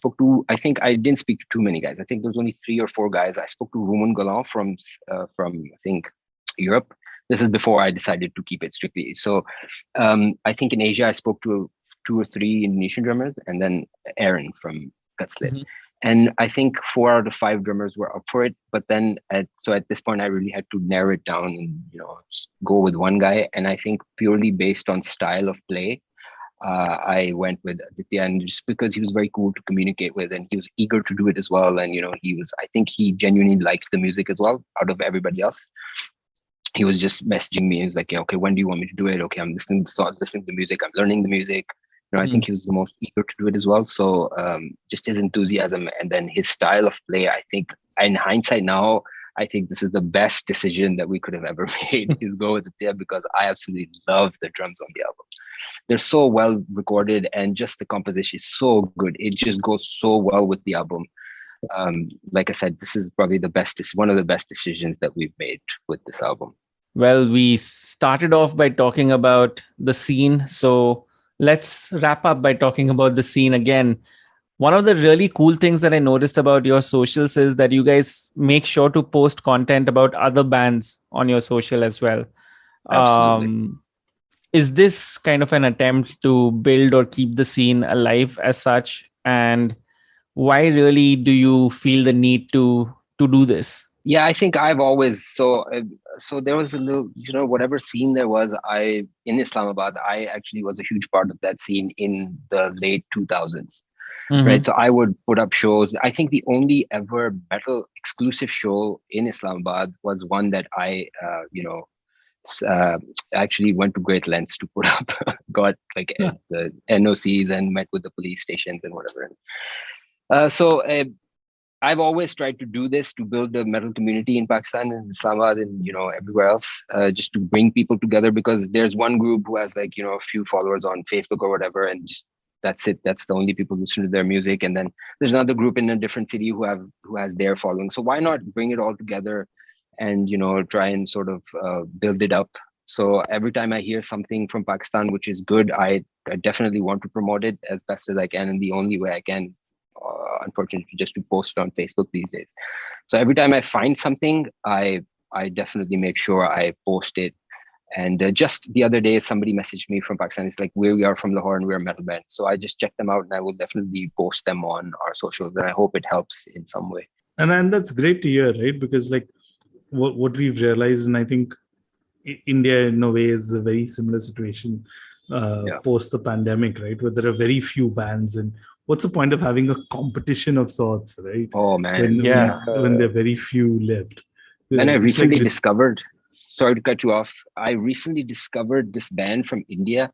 I think I didn't speak to too many guys. I think there was only 3 or 4 guys. I spoke to Roman Galan from I think Europe. This is before I decided to keep it strictly. So I think in Asia I spoke to 2 or 3 Indonesian drummers, and then Aaron from Gutslit. And I think 4 out of 5 drummers were up for it. But then at this point, I really had to narrow it down and, go with one guy. And I think purely based on style of play, I went with Aditya, and just because he was very cool to communicate with, and he was eager to do it as well. And, I think he genuinely liked the music as well out of everybody else. He was just messaging me. He was like, yeah, okay, when do you want me to do it? Okay, I'm listening to the music. I'm learning the music. I think he was the most eager to do it as well. So just his enthusiasm and then his style of play, I think in hindsight now, I think this is the best decision that we could have ever made is go with Aditya, because I absolutely love the drums on the album. They're so well recorded, and just the composition is so good. It just goes so well with the album. Like I said, this is probably one of the best decisions that we've made with this album. Well, we started off by talking about the scene. So let's wrap up by talking about the scene again. One of the really cool things that I noticed about your socials is that you guys make sure to post content about other bands on your social as well. Absolutely. Is this kind of an attempt to build or keep the scene alive as such? And why really do you feel the need to do this? Yeah, I think I've always, so there was a little, whatever scene there was, in Islamabad, I actually was a huge part of that scene in the late 2000s, right? So I would put up shows. I think the only ever metal exclusive show in Islamabad was one that I, actually went to great lengths to put up, got like the NOCs and met with the police stations and whatever. I've always tried to do this to build a metal community in Pakistan and Islamabad and, everywhere else, just to bring people together, because there's one group who has like, a few followers on Facebook or whatever, and just that's it. That's the only people who listen to their music. And then there's another group in a different city who has their following. So why not bring it all together and, try and sort of build it up. So every time I hear something from Pakistan, which is good, I definitely want to promote it as best as I can. And the only way I can is unfortunately just to post it on Facebook these days. So every time I find something, I I definitely make sure I post it. And just the other day, somebody messaged me from Pakistan. It's like, we are from Lahore and we're a metal band. So I just checked them out, and I will definitely post them on our socials. And I hope it helps in some way. And that's great to hear, right? Because like what we've realized, and I think India in a way is a very similar situation post the pandemic, right? Where there are very few bands, and what's the point of having a competition of sorts, right? Oh man, when there are very few left. And I recently discovered, sorry to cut you off, I recently discovered this band from India,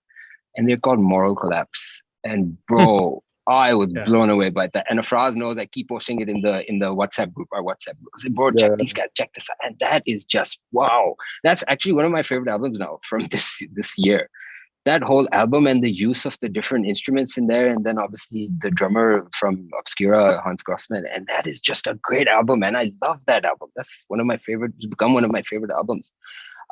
and they're called Moral Collapse. And bro, I was blown away by that. And Afraz knows, I keep posting it in the WhatsApp group, our WhatsApp group. I said, bro, check these guys, check this out. And that is just, wow. That's actually one of my favorite albums now from this year. That whole album and the use of the different instruments in there. And then obviously the drummer from Obscura, Hans Grossman. And that is just a great album, man. I love that album. That's it's become one of my favorite albums.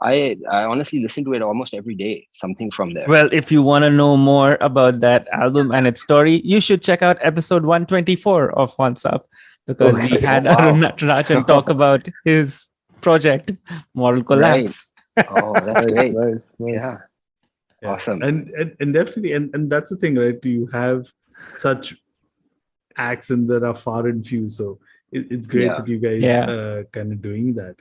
I honestly listen to it almost every day, something from there. Well, if you want to know more about that album and its story, you should check out episode 124 of Azaab, because we had Arun Natarajan talk about his project, Moral Collapse. Right. Oh, that's great. Nice. Yeah. Awesome. And definitely, and that's the thing, right? You have such acts and there are far and few. So it's great that you guys kind of doing that.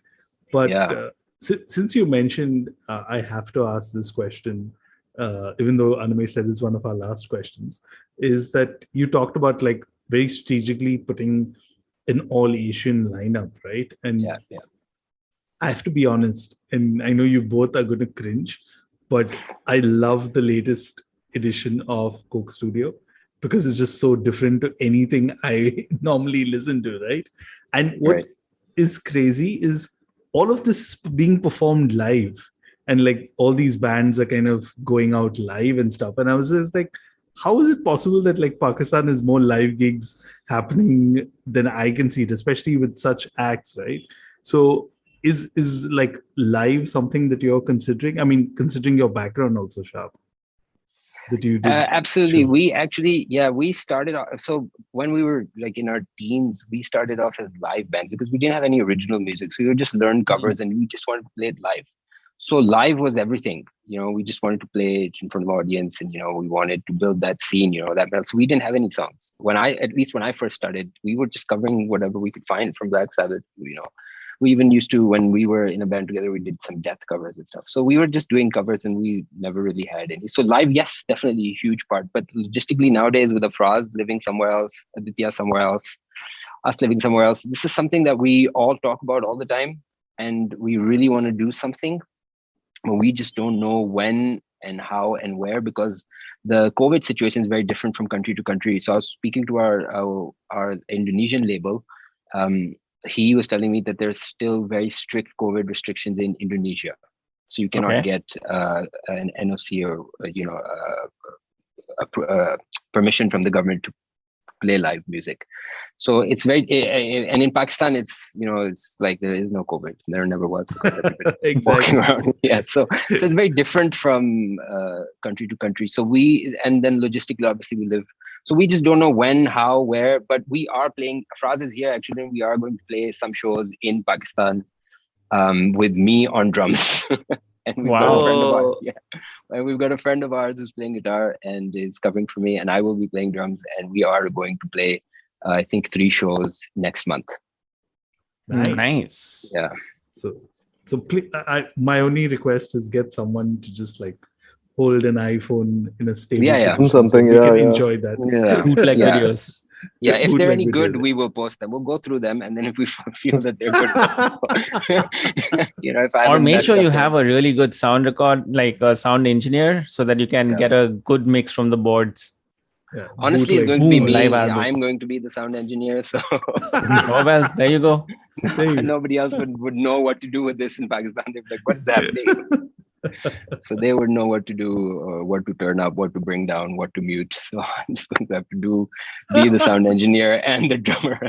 But since you mentioned, I have to ask this question, even though Animesh said it's one of our last questions, is that you talked about like very strategically putting an all Asian lineup, right? And I have to be honest, and I know you both are going to cringe, but I love the latest edition of Coke Studio because it's just so different to anything I normally listen to, right? And what is crazy is all of this is being performed live, and like all these bands are kind of going out live and stuff. And I was just like, how is it possible that like Pakistan is more live gigs happening than I can see it, especially with such acts, right? So is like live something that you're considering? I mean, considering your background also, Shahab, that you did. Absolutely. We actually, we started off. So when we were like in our teens, we started off as live bands because we didn't have any original music. So we would just learn covers and we just wanted to play it live. So live was everything, we just wanted to play it in front of the audience, and, we wanted to build that scene, so we didn't have any songs. At least when I first started, we were just covering whatever we could find from Black Sabbath, We even used to, when we were in a band together, we did some Death covers and stuff. So we were just doing covers and we never really had any. So live, yes, definitely a huge part. But logistically nowadays with Afraz living somewhere else, Aditya somewhere else, us living somewhere else, this is something that we all talk about all the time. And we really want to do something. But we just don't know when and how and where, because the COVID situation is very different from country to country. So I was speaking to our Indonesian label. He was telling me that there's still very strict COVID restrictions in Indonesia. So you cannot get an NOC or, permission from the government to play live music. So it's very, and in Pakistan, it's like there is no COVID. There never was. Walking around. Yeah. So it's very different from country to country. So and then logistically, obviously we live. So we just don't know when, how, where, but we are playing. Afraz is here actually. We are going to play some shows in Pakistan with me on drums. And we've got a friend of ours. And we've got a friend of ours who's playing guitar and is covering for me, and I will be playing drums. And we are going to play, I think, 3 shows next month. Nice. Yeah. So my only request is get someone to just like hold an iPhone in a stable position, something. So we can enjoy that. Bootleg videos. Yeah, if they're any good, we will post them. We'll go through them, and then if we feel that they're good, or make sure you have a really good sound record, like a sound engineer, so that you can get a good mix from the boards. Yeah. Honestly, it's going to be me. I'm going to be the sound engineer. So, oh well, there you go. Nobody else would know what to do with this in Pakistan. They'd be like, "What's happening?" So they would know what to do, what to turn up, what to bring down, what to mute. So I'm just going to have to be the sound engineer and the drummer,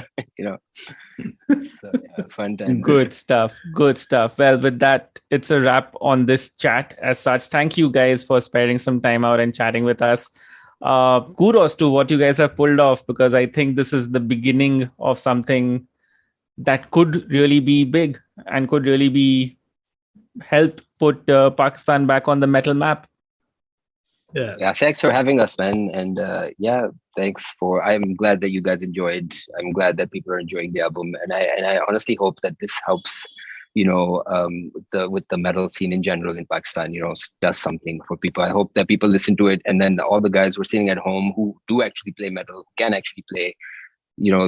So fun times. Good stuff. Well, with that, it's a wrap on this chat as such. Thank you guys for sparing some time out and chatting with us. Kudos to what you guys have pulled off, because I think this is the beginning of something that could really be big and could really be help put Pakistan back on the metal map. Yeah, thanks for having us, man. And yeah, I'm glad that you guys enjoyed. I'm glad that people are enjoying the album, and I honestly hope that this helps, with the metal scene in general in Pakistan, does something for people. I hope that people listen to it, and then all the guys who are sitting at home who do actually play metal, can actually play,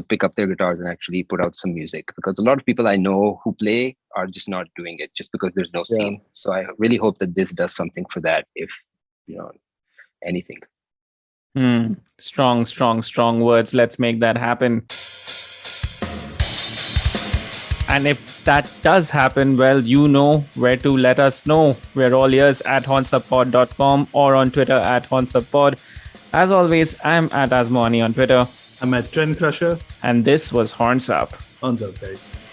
pick up their guitars and actually put out some music, because a lot of people I know who play are just not doing it just because there's no scene. So I really hope that this does something for that, if anything. Strong words. Let's make that happen. And if that does happen, well, you know where to let us know. We're all ears at hornsupod.com or on Twitter at hornsupod. As always, I'm at Asmani on Twitter. I'm at Trend Crusher. And this was Horns Up. Horns Up, guys.